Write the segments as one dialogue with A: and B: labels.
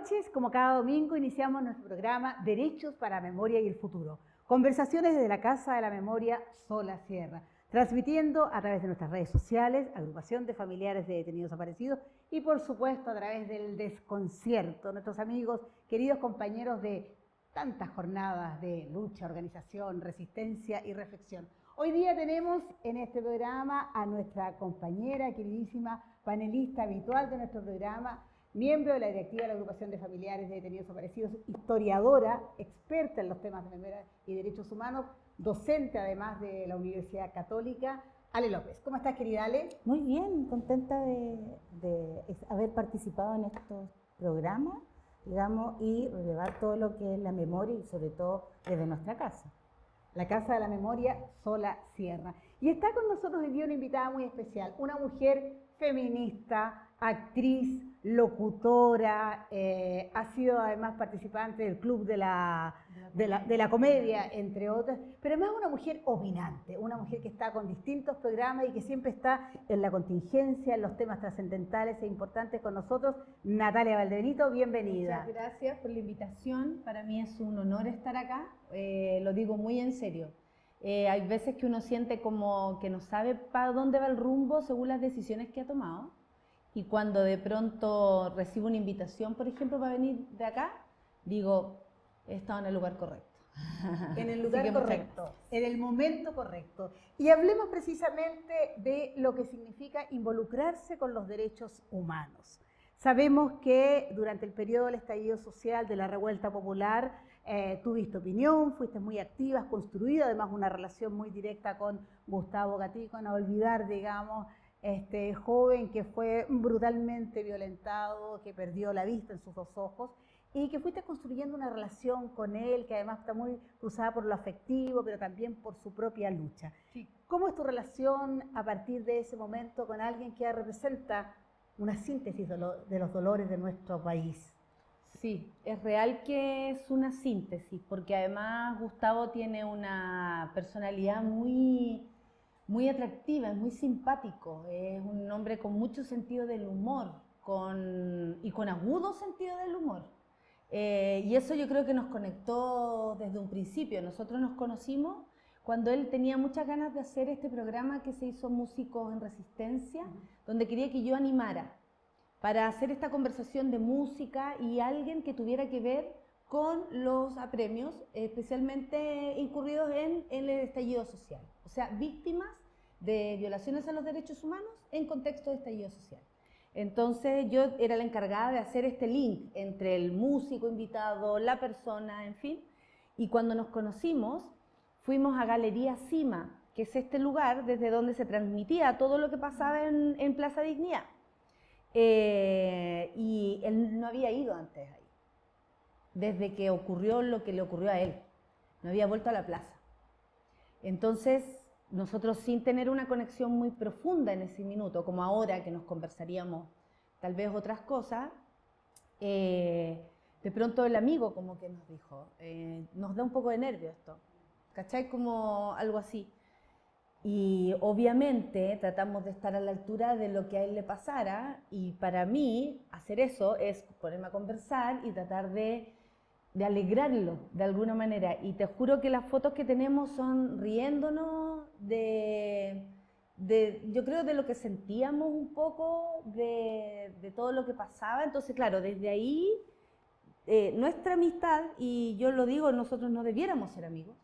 A: noches, como cada domingo, iniciamos nuestro programa Derechos para la Memoria y el Futuro. Conversaciones desde la Casa de la Memoria Sola Sierra, transmitiendo a través de nuestras redes sociales, agrupación de familiares de detenidos desaparecidos y por supuesto a través del desconcierto, nuestros amigos, queridos compañeros de tantas jornadas de lucha, organización, resistencia y reflexión. Hoy día tenemos en este programa a nuestra compañera, queridísima panelista habitual de nuestro programa, miembro de la directiva de la agrupación de familiares de detenidos desaparecidos, historiadora, experta en los temas de memoria y derechos humanos, docente además de la Universidad Católica, Ale López. ¿Cómo estás, querida Ale?
B: Muy bien, contenta de haber participado en estos programas, digamos, y relevar todo lo que es la memoria y sobre todo desde nuestra casa.
A: La Casa de la Memoria Sola Sierra. Y está con nosotros hoy día una invitada muy especial, una mujer feminista, actriz, locutora, ha sido además participante del Club de la Comedia, entre otras, pero además una mujer opinante, una mujer que está con distintos programas y que siempre está en la contingencia, en los temas trascendentales e importantes con nosotros. Natalia Valdebenito, bienvenida.
C: Muchas gracias por la invitación, para mí es un honor estar acá, lo digo muy en serio. Hay veces que uno siente como que no sabe para dónde va el rumbo según las decisiones que ha tomado. Y cuando de pronto recibo una invitación, por ejemplo, para venir de acá, digo, he estado en el lugar correcto.
A: En el lugar correcto, en el momento correcto. Y hablemos precisamente de lo que significa involucrarse con los derechos humanos. Sabemos que durante el periodo del estallido social, de la revuelta popular, tuviste opinión, fuiste muy activa, has construido además una relación muy directa con Gustavo Gatica, no olvidar, digamos, este joven que fue brutalmente violentado, que perdió la vista en sus dos ojos, y que fuiste construyendo una relación con él, que además está muy cruzada por lo afectivo, pero también por su propia lucha.
C: Sí.
A: ¿Cómo es tu relación a partir de ese momento con alguien que representa una síntesis de los dolores de nuestro país?
C: Sí, es real que es una síntesis, porque además Gustavo tiene una personalidad muy atractiva, es muy simpático, es un hombre con mucho sentido del humor y con agudo sentido del humor. Y eso yo creo que nos conectó desde un principio. Nosotros nos conocimos cuando él tenía muchas ganas de hacer este programa que se hizo Músicos en Resistencia, donde quería que yo animara para hacer esta conversación de música y alguien que tuviera que ver con los apremios, especialmente incurridos en el estallido social. O sea, víctimas de violaciones a los derechos humanos en contexto de estallido social. Entonces yo era la encargada de hacer este link entre el músico invitado, la persona, en fin. Y cuando nos conocimos, fuimos a Galería Cima, que es este lugar desde donde se transmitía todo lo que pasaba en Plaza Dignidad. Y él no había ido antes ahí, desde que ocurrió lo que le ocurrió a él. No había vuelto a la plaza. Entonces, nosotros sin tener una conexión muy profunda en ese minuto, como ahora que nos conversaríamos tal vez otras cosas, de pronto el amigo como que nos dijo, nos da un poco de nervio esto, ¿cachai? Como algo así. Y obviamente tratamos de estar a la altura de lo que a él le pasara, y para mí hacer eso es ponerme a conversar y tratar de alegrarlo de alguna manera. Y te juro que las fotos que tenemos son riéndonos yo creo de lo que sentíamos un poco, de todo lo que pasaba. Entonces, claro, desde ahí nuestra amistad, y yo lo digo, nosotros no debiéramos ser amigos,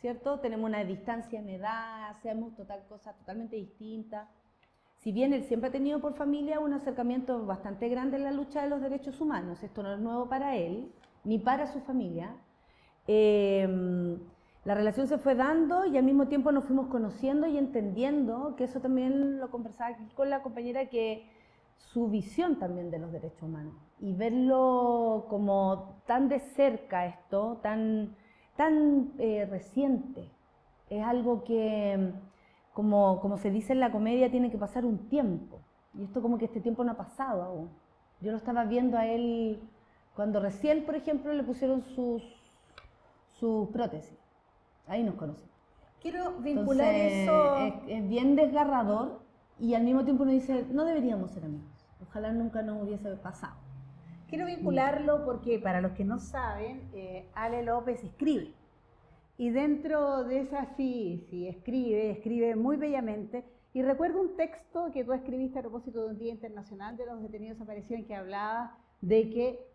C: ¿cierto? Tenemos una distancia en edad, hacemos cosas totalmente distintas. Si bien él siempre ha tenido por familia un acercamiento bastante grande en la lucha de los derechos humanos, esto no es nuevo para él, ni para su familia, la relación se fue dando y al mismo tiempo nos fuimos conociendo y entendiendo, que eso también lo conversaba aquí con la compañera, que su visión también de los derechos humanos, y verlo como tan de cerca esto, tan reciente, es algo que, como se dice en la comedia, tiene que pasar un tiempo, y esto como que este tiempo no ha pasado aún. Yo lo estaba viendo a él cuando recién, por ejemplo, le pusieron sus prótesis. Ahí nos conocimos.
A: Quiero vincular
C: Entonces,
A: eso.
C: es bien desgarrador, y al mismo tiempo uno dice, no deberíamos ser amigos. Ojalá nunca nos hubiese pasado.
A: Quiero vincularlo porque para los que no saben, Ale López escribe. Y dentro de esa sí escribe muy bellamente. Y recuerdo un texto que tú escribiste a propósito de un Día Internacional de los Detenidos Desaparecidos en que hablabas de que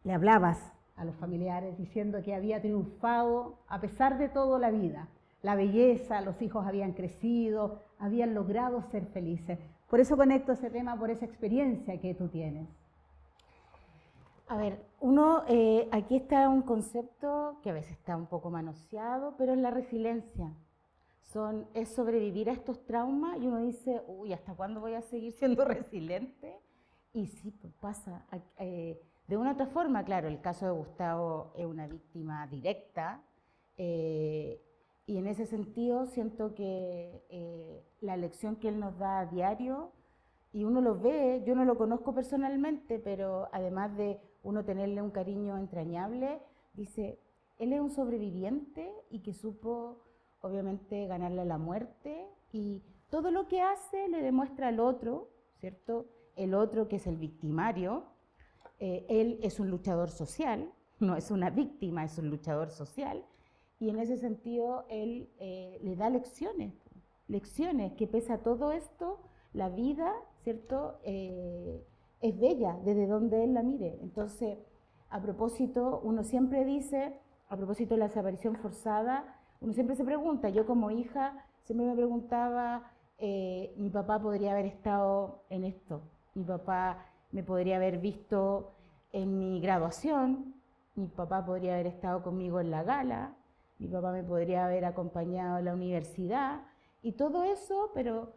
A: le hablabas a los familiares diciendo que había triunfado a pesar de todo la vida, la belleza, los hijos habían crecido, habían logrado ser felices. Por eso conecto ese tema, por esa experiencia que tú tienes.
B: A ver, aquí está un concepto que a veces está un poco manoseado, pero es la resiliencia. Es sobrevivir a estos traumas y uno dice, uy, ¿hasta cuándo voy a seguir siendo resiliente? Y sí, pues pasa. De una u otra forma, claro, el caso de Gustavo es una víctima directa y en ese sentido siento que la lección que él nos da a diario, y uno lo ve, yo no lo conozco personalmente, pero además de uno tenerle un cariño entrañable, dice, él es un sobreviviente y que supo obviamente ganarle a la muerte y todo lo que hace le demuestra al otro, ¿cierto? El otro que es el victimario, él es un luchador social, no es una víctima, es un luchador social y en ese sentido él le da lecciones que pese a todo esto, la vida, ¿cierto? Es bella desde donde él la mire. Entonces, a propósito, uno siempre dice, a propósito de la desaparición forzada, uno siempre se pregunta, yo como hija siempre me preguntaba, mi papá podría haber estado en esto, mi papá me podría haber visto en mi graduación, mi papá podría haber estado conmigo en la gala, mi papá me podría haber acompañado a la universidad, y todo eso, pero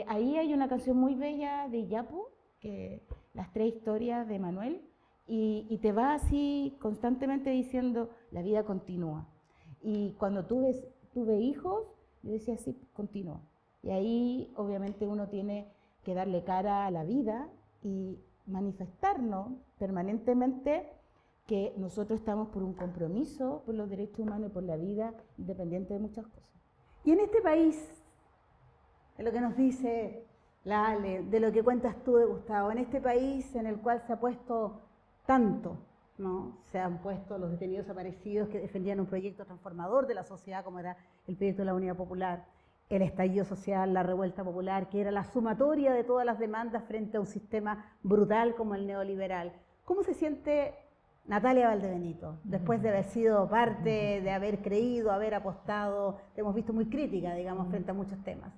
B: ahí hay una canción muy bella de Iyapu, que las 3 historias de Manuel, y te va así constantemente diciendo, la vida continúa. Y cuando tuve hijos, yo decía, sí, continúa. Y ahí obviamente uno tiene que darle cara a la vida y manifestarnos permanentemente que nosotros estamos por un compromiso por los derechos humanos y por la vida, independiente de muchas cosas.
A: Y en este país, de lo que nos dice la Ale, de lo que cuentas tú de Gustavo, en este país en el cual se ha puesto tanto, ¿no? Se han puesto los detenidos desaparecidos que defendían un proyecto transformador de la sociedad como era el proyecto de la Unidad Popular, el estallido social, la revuelta popular, que era la sumatoria de todas las demandas frente a un sistema brutal como el neoliberal. ¿Cómo se siente Natalia Valdebenito, después de haber sido parte, de haber creído, haber apostado? Te hemos visto muy crítica, digamos, frente a muchos temas.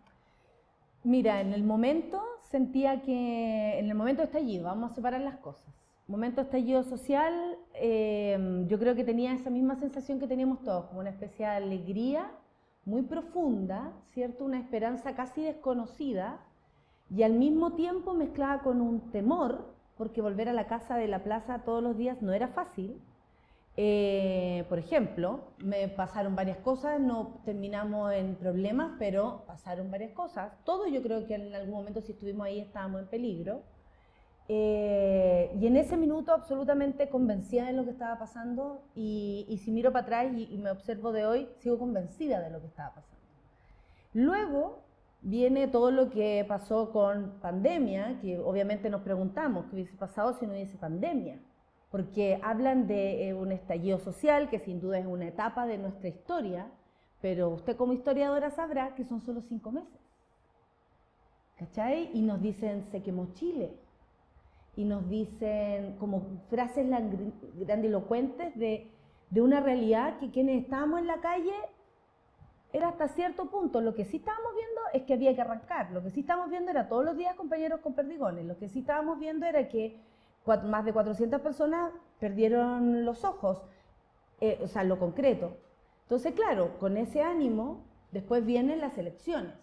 C: Mira, en el momento sentía que, en el momento de estallido, vamos a separar las cosas. Momento de estallido social, yo creo que tenía esa misma sensación que teníamos todos, como una especie de alegría muy profunda, ¿cierto? Una esperanza casi desconocida y al mismo tiempo mezclada con un temor, porque volver a la casa de la plaza todos los días no era fácil. Por ejemplo, me pasaron varias cosas, no terminamos en problemas, pero pasaron varias cosas. Todos yo creo que en algún momento si estuvimos ahí estábamos en peligro. Y en ese minuto absolutamente convencida de lo que estaba pasando y si miro para atrás y me observo de hoy, sigo convencida de lo que estaba pasando. Luego viene todo lo que pasó con pandemia, que obviamente nos preguntamos qué hubiese pasado si no hubiese pandemia, porque hablan de un estallido social que sin duda es una etapa de nuestra historia, pero usted como historiadora sabrá que son solo 5 meses, ¿cachai? Y nos dicen, se quemó Chile. Y nos dicen como frases grandilocuentes de una realidad que quienes estábamos en la calle era hasta cierto punto. Lo que sí estábamos viendo es que había que arrancar, lo que sí estábamos viendo era todos los días compañeros con perdigones, lo que sí estábamos viendo era que más de 400 personas perdieron los ojos, o sea, lo concreto. Entonces, claro, con ese ánimo, después vienen las elecciones.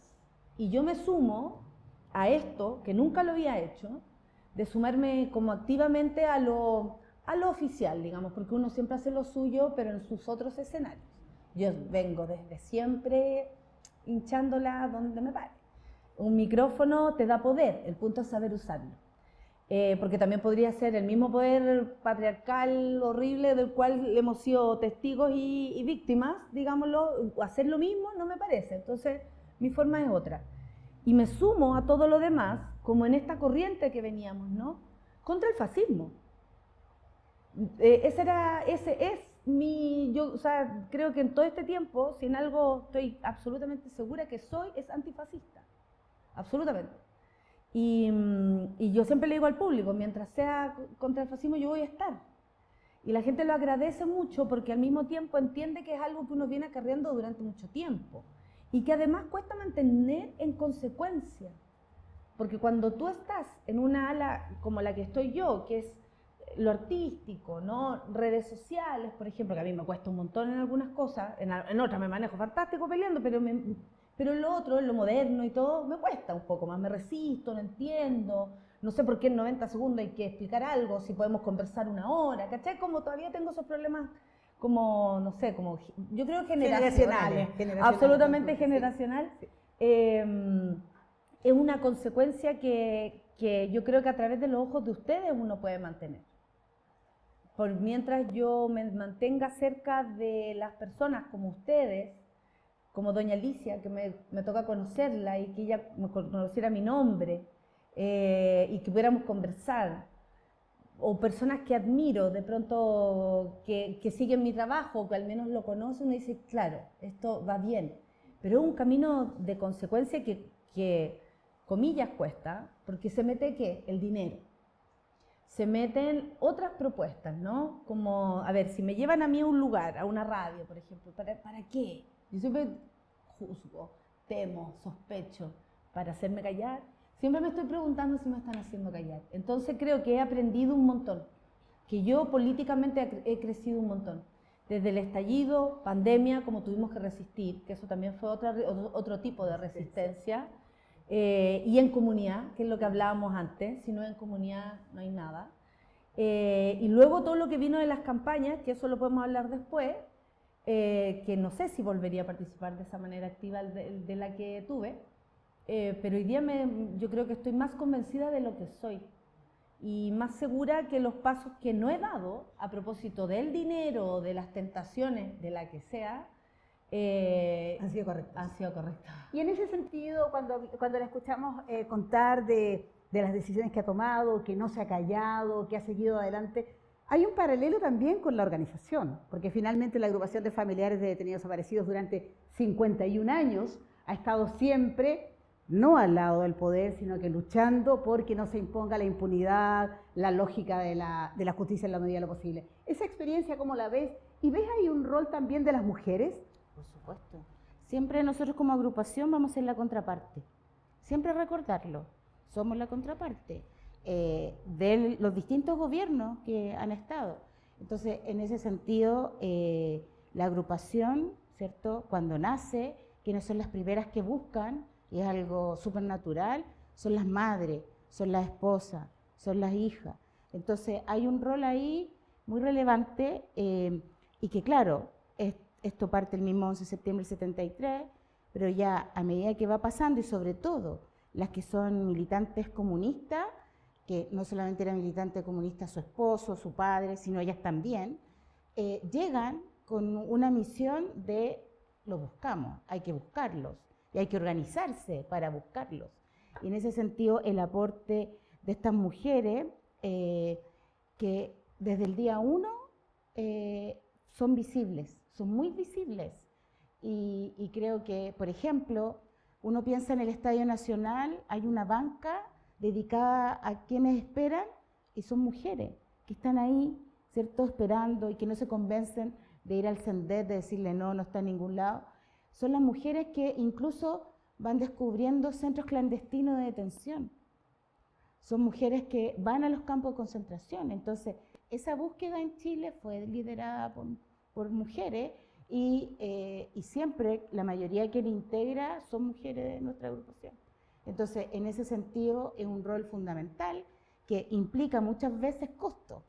C: Y yo me sumo a esto, que nunca lo había hecho, de sumarme como activamente a lo oficial, digamos, porque uno siempre hace lo suyo, pero en sus otros escenarios. Yo vengo desde siempre hinchándola donde me pare. Un micrófono te da poder, el punto es saber usarlo. Porque también podría ser el mismo poder patriarcal horrible del cual hemos sido testigos y víctimas, digámoslo, hacer lo mismo no me parece. Entonces, mi forma es otra. Y me sumo a todo lo demás, como en esta corriente que veníamos, ¿no? Contra el fascismo. Ese es yo, o sea, creo que en todo este tiempo, si en algo estoy absolutamente segura que soy, es antifascista, absolutamente. Y yo siempre le digo al público, mientras sea contra el fascismo yo voy a estar. Y la gente lo agradece mucho porque al mismo tiempo entiende que es algo que uno viene acarreando durante mucho tiempo y que además cuesta mantener en consecuencia. Porque cuando tú estás en una ala como la que estoy yo, que es lo artístico, ¿no? Redes sociales, por ejemplo, que a mí me cuesta un montón en algunas cosas, en otras me manejo fantástico peleando, pero en lo otro, en lo moderno y todo, me cuesta un poco más, me resisto, no entiendo, no sé por qué en 90 segundos hay que explicar algo, si podemos conversar una hora, ¿cachai? Como todavía tengo esos problemas como, no sé, como yo creo generacionales, absolutamente generacional. Sí. Es una consecuencia que yo creo que a través de los ojos de ustedes uno puede mantener. Por mientras yo me mantenga cerca de las personas como ustedes, como doña Alicia, que me toca conocerla y que ella me conociera mi nombre y que pudiéramos conversar, o personas que admiro de pronto que siguen mi trabajo, que al menos lo conocen, uno dice, claro, esto va bien, pero es un camino de consecuencia que comillas cuesta, porque se mete ¿qué? El dinero. Se meten otras propuestas, ¿no? Como, a ver, si me llevan a mí a un lugar, a una radio, por ejemplo, ¿para qué? Yo siempre juzgo, temo, sospecho, para hacerme callar. Siempre me estoy preguntando si me están haciendo callar. Entonces creo que he aprendido un montón, que yo políticamente he crecido un montón. Desde el estallido, pandemia, como tuvimos que resistir, que eso también fue otro tipo de resistencia. Y en comunidad, que es lo que hablábamos antes, si no en comunidad no hay nada. Y luego todo lo que vino de las campañas, que eso lo podemos hablar después, que no sé si volvería a participar de esa manera activa de la que tuve, pero hoy día yo creo que estoy más convencida de lo que soy y más segura que los pasos que no he dado a propósito del dinero, de las tentaciones, de la que sea,
A: han sido correctos.
C: Han sido correctos.
A: Y en ese sentido, cuando la escuchamos contar de las decisiones que ha tomado, que no se ha callado, que ha seguido adelante, hay un paralelo también con la organización, porque finalmente la agrupación de familiares de detenidos desaparecidos durante 51 años ha estado siempre, no al lado del poder, sino que luchando porque no se imponga la impunidad, la lógica de la justicia en la medida de lo posible. Esa experiencia, ¿cómo la ves? ¿Y ves ahí un rol también de las mujeres?
B: Por supuesto. Siempre nosotros como agrupación vamos a ser la contraparte. Siempre recordarlo. Somos la contraparte de los distintos gobiernos que han estado. Entonces, en ese sentido, la agrupación, ¿cierto? Cuando nace, quienes son las primeras que buscan, y es algo súper natural, son las madres, son las esposas, son las hijas. Entonces, hay un rol ahí muy relevante y que, claro, esto parte el mismo 11 de septiembre del 73, pero ya a medida que va pasando, y sobre todo las que son militantes comunistas, que no solamente era militante comunista su esposo, su padre, sino ellas también, llegan con una misión de los buscamos, hay que buscarlos, y hay que organizarse para buscarlos. Y en ese sentido, el aporte de estas mujeres, que desde el día 1 son visibles, son muy visibles. Y creo que, por ejemplo, uno piensa en el Estadio Nacional, hay una banca dedicada a quienes esperan, y son mujeres que están ahí, ¿cierto?, esperando y que no se convencen de ir al Sendet, de decirle no está en ningún lado. Son las mujeres que incluso van descubriendo centros clandestinos de detención. Son mujeres que van a los campos de concentración. Entonces, esa búsqueda en Chile fue liderada por mujeres y siempre la mayoría que la integra son mujeres de nuestra agrupación. Entonces, en ese sentido, es un rol fundamental que implica muchas veces costos.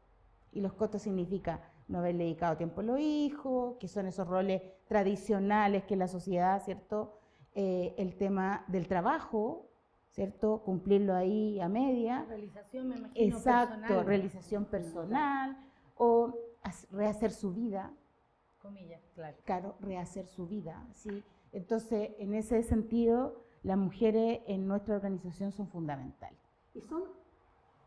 B: Y los costos significa no haber dedicado tiempo a los hijos, que son esos roles tradicionales que la sociedad, ¿cierto? El tema del trabajo, ¿cierto? Cumplirlo ahí a media.
C: Realización, me imagino,
B: exacto,
C: personal.
B: Realización personal, o rehacer su vida.
C: Comillas, claro.
B: Claro, rehacer su vida, ¿sí? Entonces, en ese sentido, las mujeres en nuestra organización son fundamentales.
A: Y son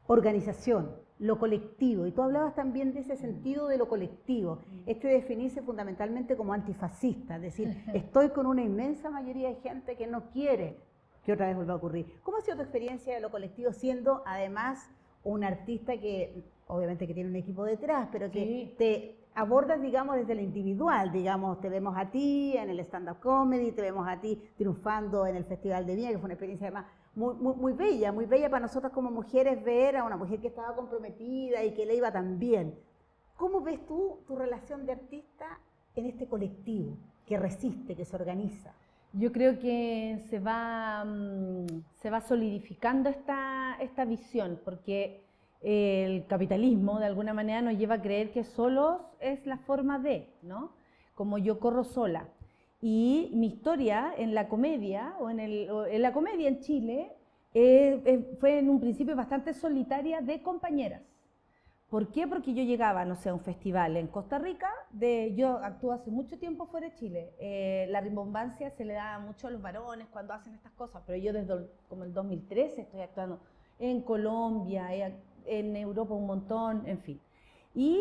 A: organización, lo colectivo, y tú hablabas también de ese sentido de lo colectivo, definirse fundamentalmente como antifascista, es decir, estoy con una inmensa mayoría de gente que no quiere que otra vez vuelva a ocurrir. ¿Cómo ha sido tu experiencia de lo colectivo siendo además un artista que obviamente que tiene un equipo detrás, pero que te abordas, digamos, desde lo individual, digamos, te vemos a ti en el stand-up comedy, te vemos a ti triunfando en el Festival de Viña, que fue una experiencia además muy bella para nosotros como mujeres ver a una mujer que estaba comprometida y que le iba tan bien. ¿Cómo ves tú tu relación de artista en este colectivo que resiste, que se organiza?
C: Yo creo que se va solidificando esta visión, porque el capitalismo de alguna manera nos lleva a creer que solos es la forma de, ¿no? Como yo corro sola. Y mi historia en la comedia, en la comedia en Chile, fue en un principio bastante solitaria de compañeras. ¿Por qué? Porque yo llegaba, no sé, a un festival en Costa Rica, yo actúo hace mucho tiempo fuera de Chile, la rimbombancia se le da mucho a los varones cuando hacen estas cosas, pero yo desde como el 2013 estoy actuando en Colombia, en Europa un montón, en fin. Y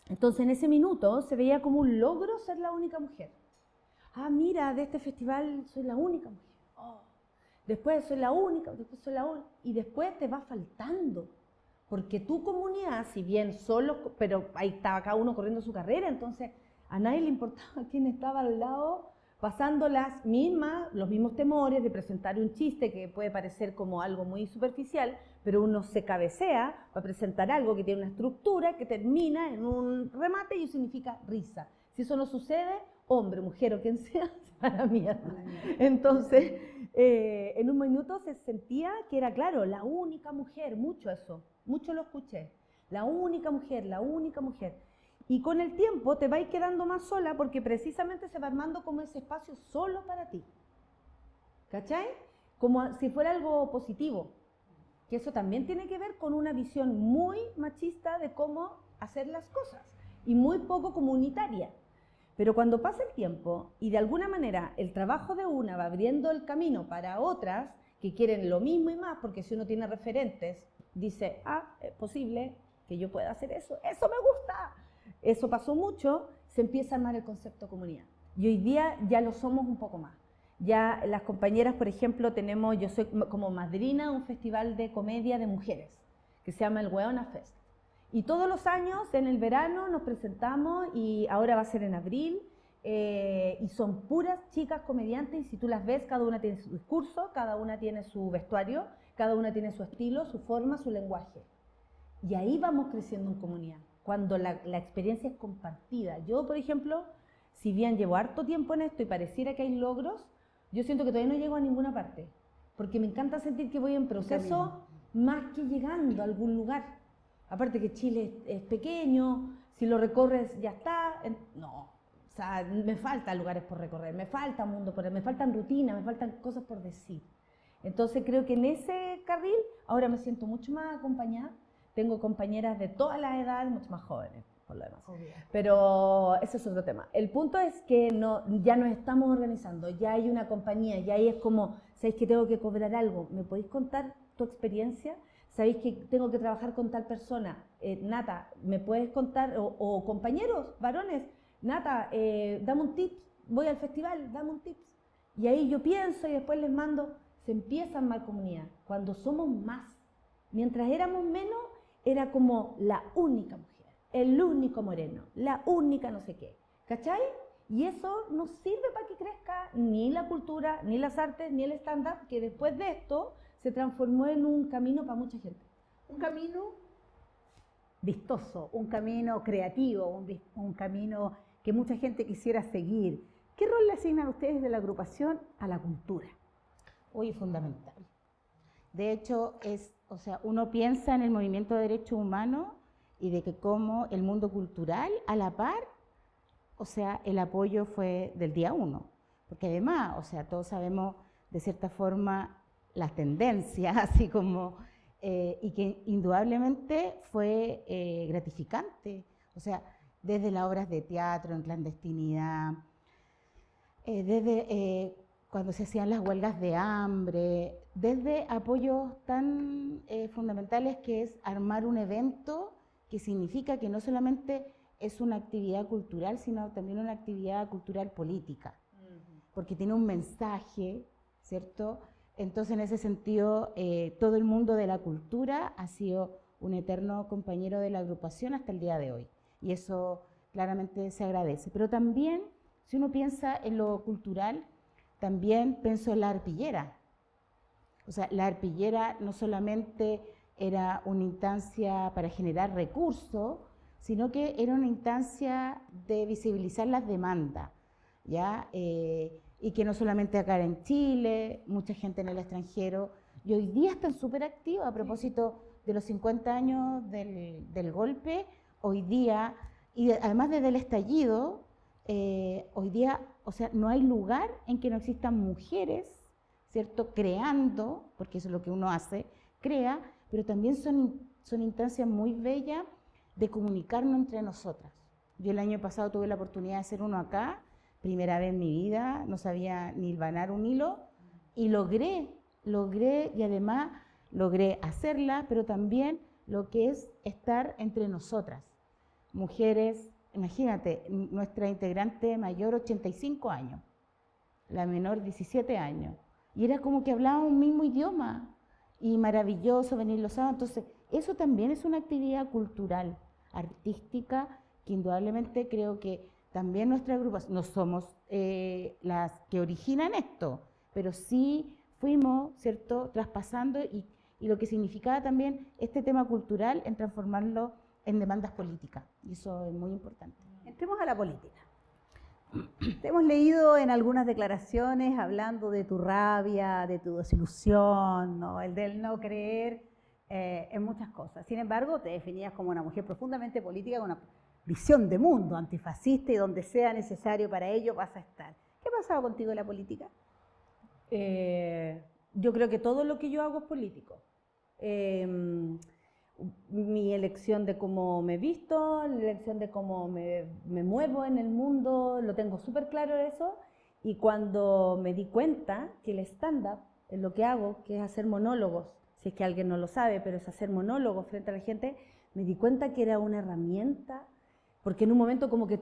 C: entonces en ese minuto se veía como un logro ser la única mujer. Ah, mira, de este festival soy la única mujer. Oh. Después soy la única, después soy la única, y después te va faltando. Porque tu comunidad, si bien solo, pero ahí estaba cada uno corriendo su carrera, entonces a nadie le importaba quién estaba al lado, pasando los mismos temores de presentar un chiste que puede parecer como algo muy superficial, pero uno se cabecea para presentar algo que tiene una estructura que termina en un remate y significa risa. Si eso no sucede, hombre, mujer o quien sea, se va a la mierda. Entonces, en un minuto se sentía que era, claro, la única mujer, mucho lo escuché, la única mujer. Y con el tiempo te vas quedando más sola porque precisamente se va armando como ese espacio solo para ti. ¿Cachai? Como si fuera algo positivo. Que eso también tiene que ver con una visión muy machista de cómo hacer las cosas y muy poco comunitaria. Pero cuando pasa el tiempo y de alguna manera el trabajo de una va abriendo el camino para otras que quieren lo mismo y más, porque si uno tiene referentes, dice, es posible que yo pueda hacer eso me gusta. Eso pasó mucho, se empieza a armar el concepto comunidad. Y hoy día ya lo somos un poco más. Ya las compañeras, por ejemplo, yo soy como madrina de un festival de comedia de mujeres, que se llama el Weona Fest. Y todos los años, en el verano, nos presentamos, y ahora va a ser en abril, y son puras chicas comediantes, y si tú las ves, cada una tiene su discurso, cada una tiene su vestuario, cada una tiene su estilo, su forma, su lenguaje. Y ahí vamos creciendo en comunidad, cuando la experiencia es compartida. Yo, por ejemplo, si bien llevo harto tiempo en esto y pareciera que hay logros, yo siento que todavía no llego a ninguna parte, porque me encanta sentir que voy en proceso más que llegando a algún lugar. Aparte que Chile es pequeño, si lo recorres ya está. No, o sea, me faltan lugares por recorrer, me falta mundo por ver, me faltan rutinas, me faltan cosas por decir. Entonces creo que en ese carril ahora me siento mucho más acompañada. Tengo compañeras de todas las edades, mucho más jóvenes, por lo demás. Obvio. Pero ese es otro tema. El punto es que ya nos estamos organizando, ya hay una compañía, ya ahí es como, ¿sabéis que tengo que cobrar algo? ¿Me podéis contar tu experiencia? ¿Sabéis que tengo que trabajar con tal persona? Nata, ¿me puedes contar? O compañeros, varones, Nata, dame un tip, voy al festival, dame un tip. Y ahí yo pienso y después les mando, se empieza a armar comunidad. Cuando somos más, mientras éramos menos, era como la única mujer, el único moreno, la única no sé qué, ¿cachai? Y eso no sirve para que crezca ni la cultura, ni las artes, ni el stand-up, que después de esto se transformó en un camino para mucha gente.
A: Un camino vistoso, un camino creativo, un camino que mucha gente quisiera seguir. ¿Qué rol le asignan ustedes de la agrupación a la cultura?
B: Hoy fundamental. De hecho, uno piensa en el movimiento de derechos humanos y de que como el mundo cultural, a la par, el apoyo fue del día uno. Porque además, todos sabemos de cierta forma las tendencias, así como, y que indudablemente fue gratificante. Desde las obras de teatro en clandestinidad, desde cuando se hacían las huelgas de hambre, desde apoyos tan fundamentales que es armar un evento que significa que no solamente es una actividad cultural, sino también una actividad cultural política, porque tiene un mensaje, ¿cierto? Entonces, en ese sentido, todo el mundo de la cultura ha sido un eterno compañero de la agrupación hasta el día de hoy, y eso claramente se agradece. Pero también, si uno piensa en lo cultural, también pienso en la arpillera. O sea, la arpillera no solamente era una instancia para generar recursos, sino que era una instancia de visibilizar las demandas, ¿ya? Y que no solamente acá en Chile, mucha gente en el extranjero, y hoy día están súper activos a propósito de los 50 años del golpe, hoy día, y además desde el estallido, hoy día, o sea, no hay lugar en que no existan mujeres, ¿cierto?, creando, porque eso es lo que uno hace, crea, pero también son instancias muy bellas de comunicarnos entre nosotras. Yo el año pasado tuve la oportunidad de hacer uno acá, primera vez en mi vida, no sabía ni hilvanar un hilo, y logré y además logré hacerla, pero también lo que es estar entre nosotras, mujeres. Imagínate, nuestra integrante mayor 85 años, la menor 17 años, y era como que hablaban un mismo idioma, y maravilloso venir los sábados. Entonces, eso también es una actividad cultural, artística, que indudablemente creo que también nuestra agrupación, no somos las que originan esto, pero sí fuimos, ¿cierto?, traspasando y lo que significaba también este tema cultural en transformarlo en demandas políticas, y eso es muy importante.
A: Entremos a la política. Te hemos leído en algunas declaraciones hablando de tu rabia, de tu desilusión, ¿no?, el del no creer en muchas cosas. Sin embargo, te definías como una mujer profundamente política, con una visión de mundo antifascista, y donde sea necesario para ello vas a estar. ¿Qué ha pasado contigo en la política?
C: Yo creo que todo lo que yo hago es político. Mi elección de cómo me visto, la elección de cómo me muevo en el mundo, lo tengo súper claro eso. Y cuando me di cuenta que el stand-up es lo que hago, que es hacer monólogos, si es que alguien no lo sabe, pero es hacer monólogos frente a la gente, me di cuenta que era una herramienta, porque en un momento como que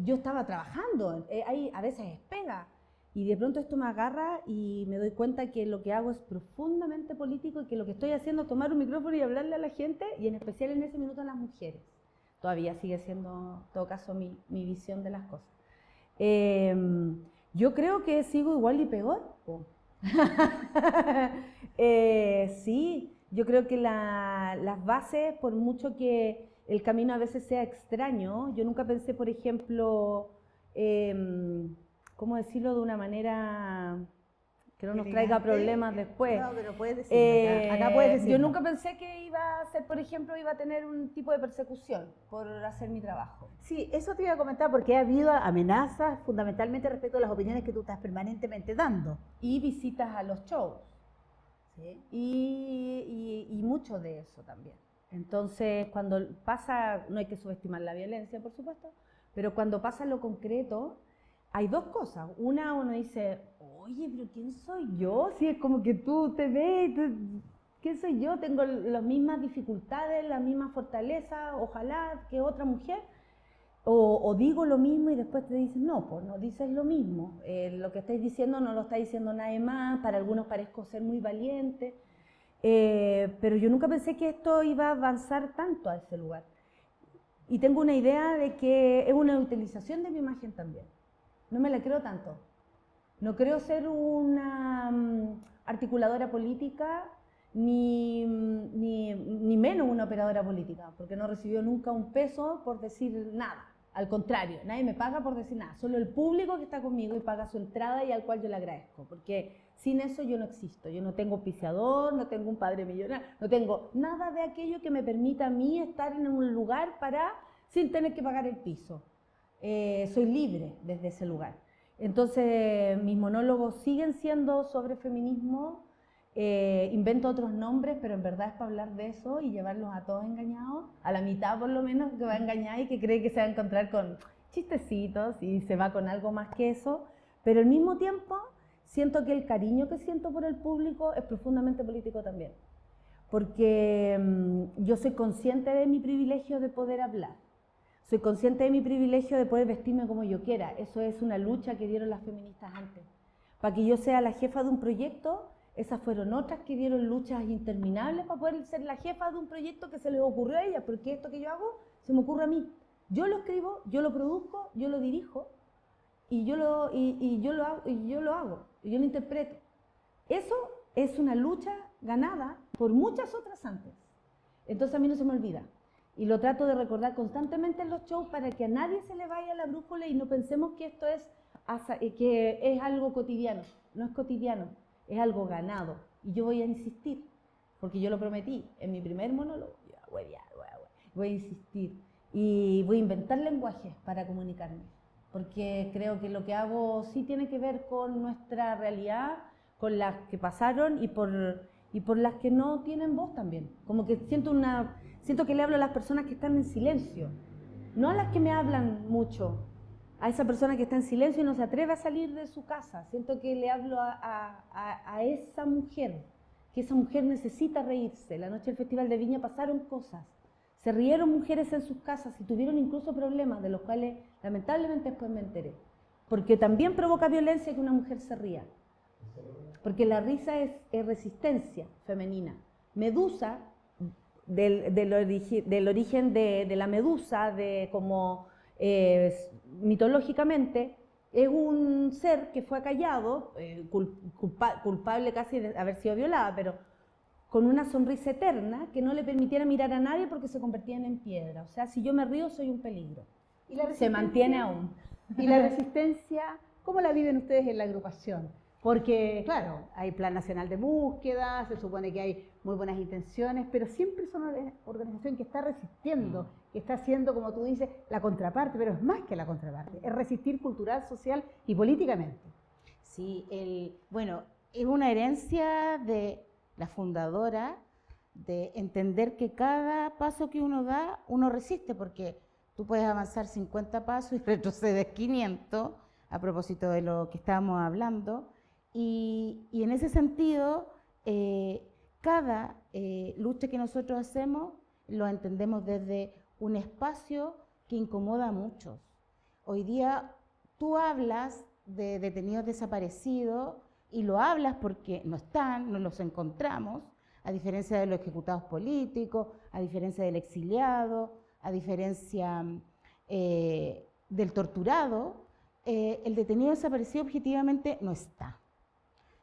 C: yo estaba trabajando, ahí a veces es pega, y de pronto esto me agarra y me doy cuenta que lo que hago es profundamente político, y que lo que estoy haciendo es tomar un micrófono y hablarle a la gente, y en especial en ese minuto a las mujeres. Todavía sigue siendo, en todo caso, mi visión de las cosas. Yo creo que sigo igual y peor. Sí, yo creo que las bases, por mucho que el camino a veces sea extraño, yo nunca pensé, por ejemplo, ¿cómo decirlo de una manera que no nos traiga problemas después?
A: No, pero puedes decirlo, acá puedes decirlo.
C: Yo nunca pensé que iba a ser, por ejemplo, iba a tener un tipo de persecución por hacer mi trabajo.
A: Sí, eso te iba a comentar, porque ha habido amenazas fundamentalmente respecto a las opiniones que tú estás permanentemente dando.
C: Y visitas a los shows.
A: ¿Sí?
C: Y mucho de eso también. Entonces, cuando pasa, no hay que subestimar la violencia, por supuesto, pero cuando pasa lo concreto, hay dos cosas. Una, uno dice, oye, pero ¿quién soy yo? Si es como que tú te ves, ¿quién soy yo? Tengo las mismas dificultades, la misma fortaleza, ojalá, que otra mujer. O digo lo mismo y después te dicen, no, pues no dices lo mismo. Lo que estáis diciendo no lo está diciendo nadie más. Para algunos parezco ser muy valiente. Pero yo nunca pensé que esto iba a avanzar tanto a ese lugar. Y tengo una idea de que es una utilización de mi imagen también. No me la creo tanto. No creo ser una articuladora política, ni menos una operadora política, porque no recibió nunca un peso por decir nada. Al contrario, nadie me paga por decir nada. Solo el público que está conmigo y paga su entrada, y al cual yo le agradezco. Porque sin eso yo no existo. Yo no tengo auspiciador, no tengo un padre millonario, no tengo nada de aquello que me permita a mí estar en un lugar sin tener que pagar el piso. Soy libre desde ese lugar. Entonces, mis monólogos siguen siendo sobre feminismo. Invento otros nombres, pero en verdad es para hablar de eso y llevarlos a todos engañados, a la mitad por lo menos que va a engañar y que cree que se va a encontrar con chistecitos y se va con algo más que eso, pero al mismo tiempo siento que el cariño que siento por el público es profundamente político también, porque yo soy consciente de mi privilegio de poder hablar, soy consciente de mi privilegio de poder vestirme como yo quiera. Eso es una lucha que dieron las feministas antes. Para que yo sea la jefa de un proyecto, esas fueron otras que dieron luchas interminables para poder ser la jefa de un proyecto que se les ocurrió a ellas, porque esto que yo hago se me ocurre a mí. Yo lo escribo, yo lo produzco, yo lo dirijo, y yo lo hago, y yo lo interpreto. Eso es una lucha ganada por muchas otras antes. Entonces a mí no se me olvida. Y lo trato de recordar constantemente en los shows para que a nadie se le vaya la brújula y no pensemos que esto es algo cotidiano. No es cotidiano, es algo ganado. Y yo voy a insistir, porque yo lo prometí en mi primer monólogo. Voy a insistir y voy a inventar lenguajes para comunicarme. Porque creo que lo que hago sí tiene que ver con nuestra realidad, con las que pasaron y por las que no tienen voz también. Como que siento que le hablo a las personas que están en silencio, no a las que me hablan mucho, a esa persona que está en silencio y no se atreve a salir de su casa. Siento que le hablo a esa mujer, que esa mujer necesita reírse. La noche del Festival de Viña pasaron cosas. Se rieron mujeres en sus casas y tuvieron incluso problemas de los cuales lamentablemente después me enteré. Porque también provoca violencia que una mujer se ría. Porque la risa es resistencia femenina. Medusa, del origen de la medusa, como mitológicamente, es un ser que fue acallado, culpable casi de haber sido violada, pero con una sonrisa eterna que no le permitiera mirar a nadie porque se convertían en piedra. O sea, si yo me río soy un peligro.
A: ¿Y la
C: se mantiene aún.
A: ¿Y la resistencia, cómo la viven ustedes en la agrupación? Porque, claro, hay Plan Nacional de Búsqueda, se supone que hay muy buenas intenciones, pero siempre es una organización que está resistiendo, que está haciendo, como tú dices, la contraparte, pero es más que la contraparte, es resistir cultural, social y políticamente.
B: Sí, bueno, es una herencia de la fundadora, de entender que cada paso que uno da, uno resiste, porque tú puedes avanzar 50 pasos y retrocedes 500, a propósito de lo que estábamos hablando, y en ese sentido, cada lucha que nosotros hacemos, lo entendemos desde un espacio que incomoda a muchos. Hoy día tú hablas de detenidos desaparecidos, y lo hablas porque no están, no los encontramos, a diferencia de los ejecutados políticos, a diferencia del exiliado, a diferencia del torturado, el detenido desaparecido objetivamente no está.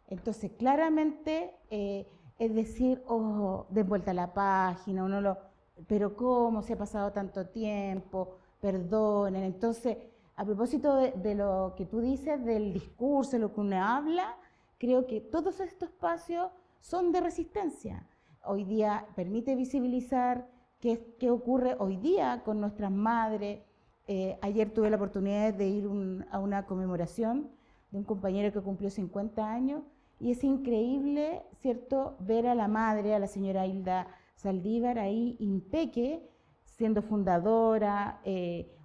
B: Entonces, claramente, es decir, de vuelta a la página, pero ¿cómo se ha pasado tanto tiempo? Perdonen. Entonces, a propósito de lo que tú dices, del discurso, de lo que uno habla, creo que todos estos espacios son de resistencia. Hoy día permite visibilizar qué ocurre hoy día con nuestras madres. Ayer tuve la oportunidad de ir a una conmemoración de un compañero que cumplió 50 años y es increíble, ¿cierto?, ver a la madre, a la señora Hilda Saldívar ahí impeque, siendo fundadora,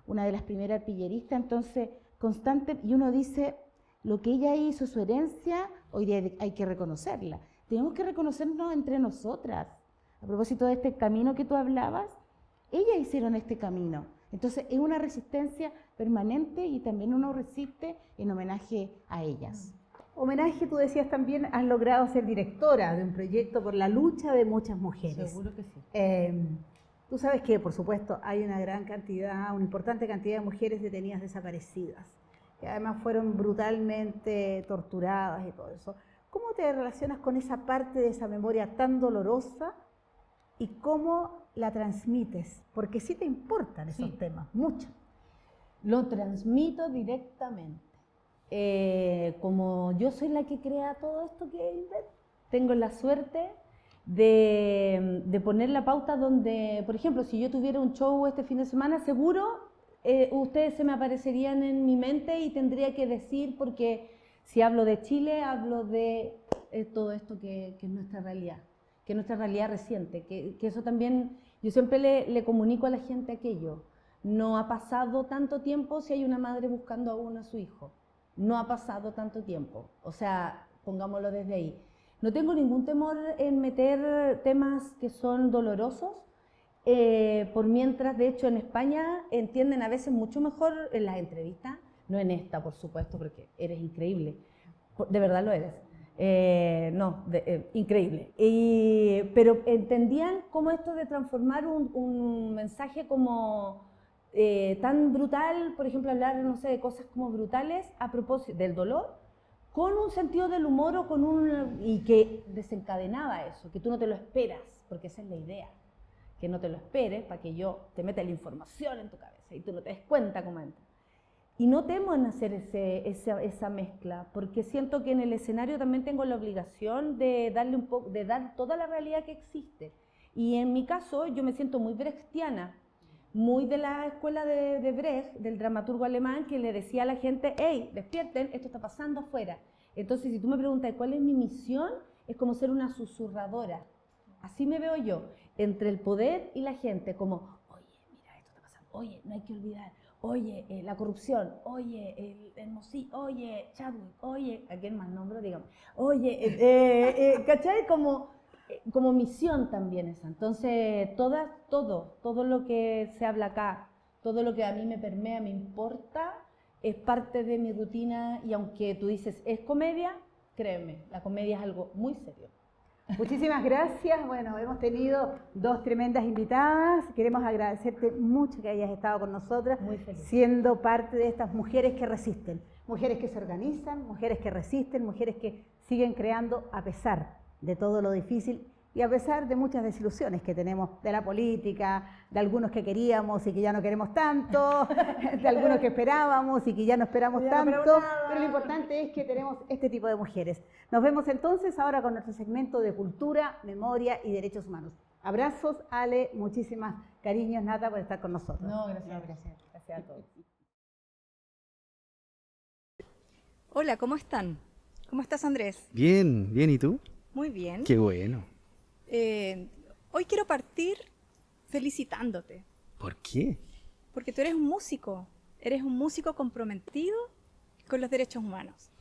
B: una de las primeras arpilleristas, entonces constante, y uno dice, lo que ella hizo, su herencia, hoy día hay que reconocerla. Tenemos que reconocernos entre nosotras. A propósito de este camino que tú hablabas, ellas hicieron este camino. Entonces es una resistencia permanente y también uno resiste en homenaje a ellas.
A: Homenaje, tú decías también, has logrado ser directora de un proyecto por la lucha de muchas mujeres.
C: Seguro que sí.
A: Tú sabes que, por supuesto, hay una importante cantidad de mujeres detenidas desaparecidas, que además fueron brutalmente torturadas y todo eso. ¿Cómo te relacionas con esa parte de esa memoria tan dolorosa y cómo la transmites? Porque sí te importan esos temas, mucho.
C: Lo transmito directamente. Como yo soy la que crea todo esto que invento, tengo la suerte de poner la pauta donde, por ejemplo, si yo tuviera un show este fin de semana, seguro ustedes se me aparecerían en mi mente y tendría que decir, porque si hablo de Chile, hablo de todo esto que es nuestra realidad, que es nuestra realidad reciente, que eso también, yo siempre le comunico a la gente aquello, no ha pasado tanto tiempo si hay una madre buscando aún a su hijo. no ha pasado tanto tiempo. O sea, pongámoslo desde ahí. No tengo ningún temor en meter temas que son dolorosos, por mientras, de hecho, en España entienden a veces mucho mejor en las entrevistas, no en esta, por supuesto, porque eres increíble, de verdad lo eres. Increíble. Pero entendían cómo esto de transformar un mensaje como tan brutal, por ejemplo, hablar, no sé, de cosas como brutales a propósito del dolor, con un sentido del humor o y que desencadenaba eso, que tú no te lo esperas, porque esa es la idea, que no te lo esperes para que yo te meta la información en tu cabeza y tú no te des cuenta cómo entra. Y no temo en hacer esa mezcla, porque siento que en el escenario también tengo la obligación de darle de dar toda la realidad que existe. Y en mi caso, yo me siento muy brechtiana, muy de la escuela de Brecht, del dramaturgo alemán, que le decía a la gente, hey, despierten, esto está pasando afuera. Entonces, si tú me preguntas cuál es mi misión, es como ser una susurradora. Así me veo yo, entre el poder y la gente, como, oye, mira, esto está pasando, oye, no hay que olvidar. Oye, la corrupción, oye, el Mosí, oye, Chadwick, oye, ¿a quién más nombro? Dígame. Oye, ¿cachai? Como misión también esa. Entonces, todo lo que se habla acá, todo lo que a mí me permea, me importa, es parte de mi rutina y aunque tú dices, es comedia, créeme, la comedia es algo muy serio.
A: Muchísimas gracias. Bueno, hemos tenido dos tremendas invitadas. Queremos agradecerte mucho que hayas estado con nosotras, siendo parte de estas mujeres que resisten, mujeres que se organizan, mujeres que resisten, mujeres que siguen creando a pesar de todo lo difícil y a pesar de muchas desilusiones que tenemos de la política, de algunos que queríamos y que ya no queremos tanto, de algunos que esperábamos y que ya no esperamos tanto, pero lo importante es que tenemos este tipo de mujeres. Nos vemos entonces ahora con nuestro segmento de cultura, memoria y derechos humanos. Abrazos, Ale, muchísimas cariños, Nata, por estar con nosotros.
C: No, gracias a todos.
D: Hola, ¿cómo están? ¿Cómo estás, Andrés?
E: Bien, ¿y tú?
D: Muy bien.
E: Qué bueno.
D: Hoy quiero partir felicitándote.
E: ¿Por qué?
D: Porque tú eres un músico comprometido con los derechos humanos.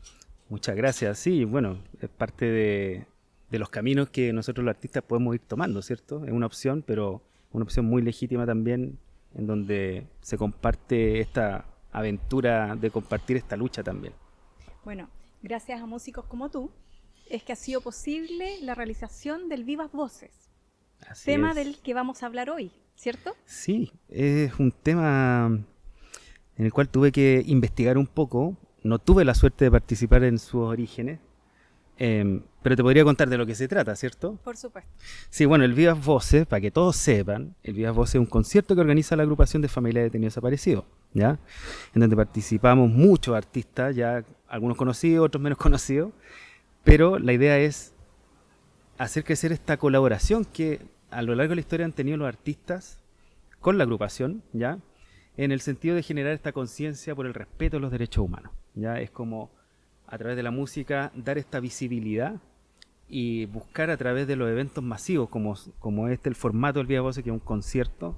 E: Muchas gracias. Sí, bueno, es parte de los caminos que nosotros los artistas podemos ir tomando, ¿cierto? Es una opción, pero una opción muy legítima también, en donde se comparte esta aventura de compartir esta lucha también.
D: Bueno, gracias a músicos como tú, es que ha sido posible la realización del Vivas Voces, tema del que vamos a hablar hoy, ¿cierto? Sí,
E: es un tema en el cual tuve que investigar un poco. No tuve la suerte de participar en sus orígenes, pero te podría contar de lo que se trata, ¿cierto?
D: Por supuesto.
E: Sí, bueno, el Vivas Voces, para que todos sepan, el Vivas Voces es un concierto que organiza la agrupación de familias de detenidos desaparecidos, ¿ya? En donde participamos muchos artistas, ya algunos conocidos, otros menos conocidos, pero la idea es hacer crecer esta colaboración que a lo largo de la historia han tenido los artistas con la agrupación, ¿ya? En el sentido de generar esta conciencia por el respeto a los derechos humanos, ¿ya? Es como a través de la música dar esta visibilidad y buscar a través de los eventos masivos como el formato del Vivas Voces, que es un concierto,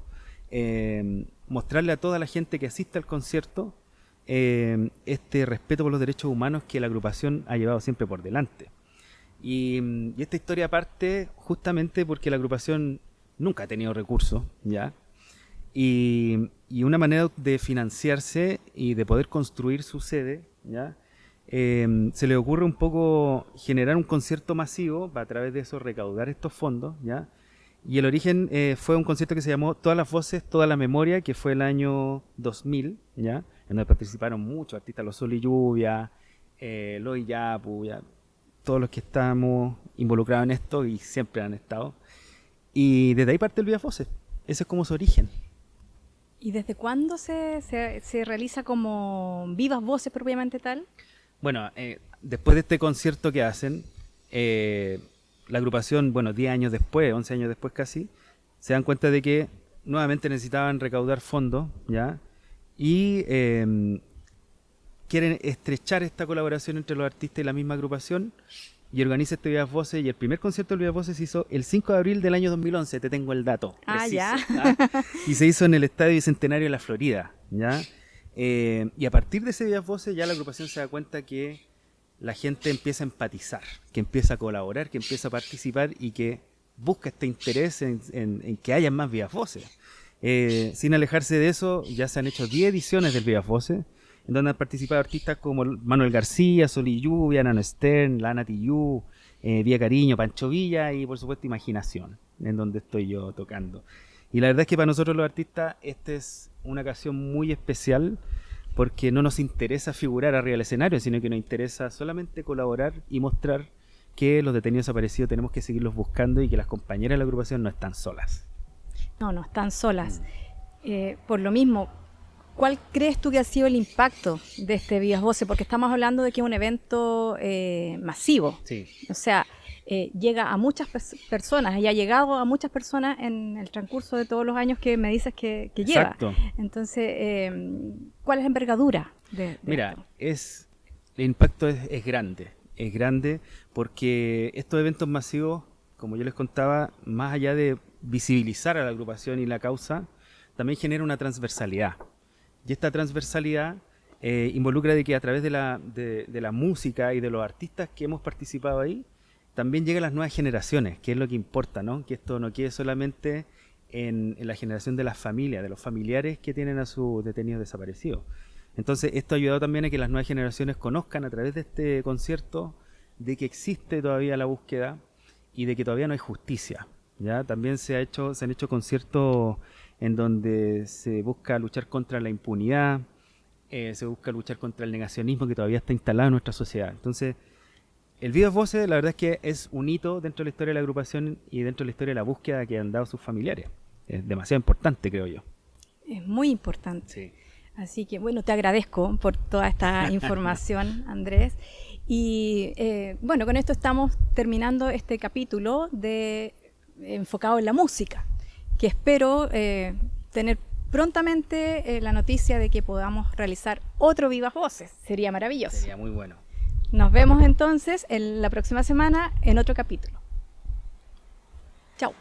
E: mostrarle a toda la gente que asiste al concierto este respeto por los derechos humanos que la agrupación ha llevado siempre por delante. Y esta historia parte justamente porque la agrupación nunca ha tenido recursos, ¿ya? Y una manera de financiarse y de poder construir su sede, ¿ya? Se le ocurre un poco generar un concierto masivo para a través de eso recaudar estos fondos, ¿ya? Y el origen fue un concierto que se llamó Todas las Voces, Toda la Memoria, que fue el año 2000, ¿ya? En donde participaron muchos artistas, Los Sol y Lluvia, Loy Yapu, ¿ya? Todos los que estamos involucrados en esto y siempre han estado. Y desde ahí parte el Vivas Voces. Ese es como su origen.
D: ¿Y desde cuándo se realiza como Vivas Voces propiamente tal?
E: Bueno, después de este concierto que hacen, la agrupación, 10 años después, 11 años después casi, se dan cuenta de que nuevamente necesitaban recaudar fondos, ¿ya? Y quieren estrechar esta colaboración entre los artistas y la misma agrupación y organiza este Vivas Voces, y el primer concierto del Vivas Voces se hizo el 5 de abril del año 2011, te tengo el dato preciso,
D: ya.
E: ¿ya? Y se hizo en el Estadio Bicentenario de la Florida, ¿ya? Y a partir de ese Vivas Voces ya la agrupación se da cuenta que la gente empieza a empatizar, que empieza a colaborar, que empieza a participar y que busca este interés en que haya más Vivas Voces. Sin alejarse de eso, ya se han hecho 10 ediciones del Vivas Voces, en donde han participado artistas como Manuel García, Sol y Lluvia, Nano Stern, Lana Tillú, Vía Cariño, Pancho Villa y por supuesto Imaginación, en donde estoy yo tocando. Y la verdad es que para nosotros los artistas esta es una ocasión muy especial porque no nos interesa figurar arriba del escenario, sino que nos interesa solamente colaborar y mostrar que los detenidos desaparecidos tenemos que seguirlos buscando y que las compañeras de la agrupación no están solas.
D: No están solas. Por lo mismo, ¿cuál crees tú que ha sido el impacto de este Vivas Voces? Porque estamos hablando de que es un evento masivo.
E: Sí.
D: O sea, llega a muchas personas y ha llegado a muchas personas en el transcurso de todos los años que me dices que lleva.
E: Exacto.
D: Entonces, ¿cuál es la envergadura de
E: Mira,
D: esto?
E: el impacto es grande. Es grande porque estos eventos masivos, como yo les contaba, más allá de visibilizar a la agrupación y la causa, también genera una transversalidad. Y esta transversalidad involucra de que a través de la música y de los artistas que hemos participado ahí, también llegan las nuevas generaciones, que es lo que importa, ¿no? Que esto no quede solamente en la generación de las familias, de los familiares que tienen a sus detenidos desaparecidos. Entonces esto ha ayudado también a que las nuevas generaciones conozcan a través de este concierto de que existe todavía la búsqueda y de que todavía no hay justicia. ¿Ya? También se han hecho conciertos en donde se busca luchar contra la impunidad, se busca luchar contra el negacionismo que todavía está instalado en nuestra sociedad. Entonces, el Vivas Voces, la verdad es que es un hito dentro de la historia de la agrupación y dentro de la historia de la búsqueda que han dado sus familiares. Es demasiado importante, creo yo.
D: Es muy importante.
E: Sí.
D: Así que, bueno, te agradezco por toda esta información, Andrés. Y, bueno, con esto estamos terminando este capítulo enfocado en la música, que espero tener prontamente la noticia de que podamos realizar otro Vivas Voces. Sería maravilloso.
E: Sería muy bueno.
D: Nos vemos entonces en la próxima semana en otro capítulo. Chao.